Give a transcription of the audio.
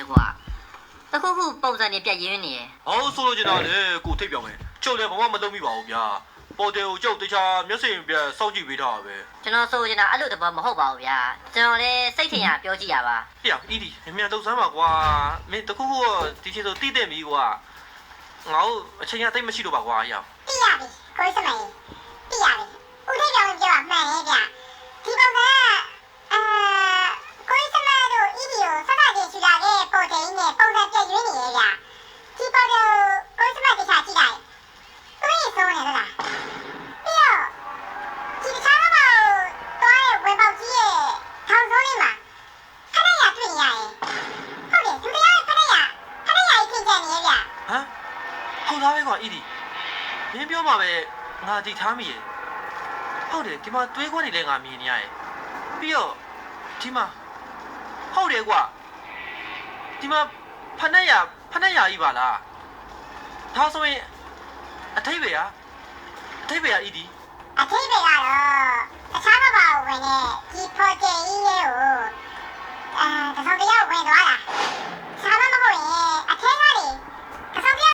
လဲကွာတခုခုပုံစံနေပြက်ရင်းနေရယ်ဟောဆိုလို့ကျင်တာလေကိုထိပ်ပြောင်းမယ်ကျုပ်လည်းဘာမှမလုပ်မိပါဘူးဗျာပေါ်တယ်ကိုကျုပ်တခြားမျက်စိပြက်စောင့်ကြည့်ပေးထားတာပဲကျွန်တော်ဆိုချင်တာအဲ့လိုတဘောမဟုတ်ပါဘူးဗျာကျွန်တော်လည်းစိတ်ထင်ရပြောကြည့်ရပါဟေ့အီဒီမြန်လှုပ်စမ်းပါကွာမင်းတခုခုဒီချင်းဆိုတိတဲ့မီကွာငါ့အချိန်ရတိတ်မရှိတော့ပါကွာရတိရပြီကိုစမေတိရပြီဦးထိပ်ပြောင်းပြောမှန်ရဲ့ဗျဒီပုံကကိုစမေတို့ဤဒီကိုစကားကြီးချူလာတဲ့ပေါ်တယ်နဲ့ပုံစံပြည့်ရင်းနေရဲ့ဗျဒီပေါ်တော့ကိုစမေတခြားကြည့်လိုက်တွေ့ဆိုနေလားပြီးတော့ဒီတခြားတော့တော့ရဲ့ဝေပေါက်ကြီးရဲ့ထောင်စိုးလေးမှာခဏရတွေ့ရရဲ့ဟုတ်တယ်သူတရားခဏရပြင်ကြနေရဲ့ဗျဟမ်ဟုတ်သားပဲကွာအီဒီမင်းပြောမှာပဲငါဒီထားမိရဲ့ဟုတ်တယ်ဒီမှာတွေးခွက်နေလဲငါမြင်နေရရဲ့ပြီးတော့ဒီမှာဟုတ်တယ်ကွာဒီမှာဖနက်ရကြီးပါလားဒါဆိုရင်အထိပ္ပယ်ကအီဒီအထိပ္ပယ်ကတော့တခြားမပါဘူးဝင်နေဒီပေါ်တယ်ကြီးရဲ့ကိုတဆောင်တယောက်ဝင်သွားတာစားမမဟုတ်ရင်အ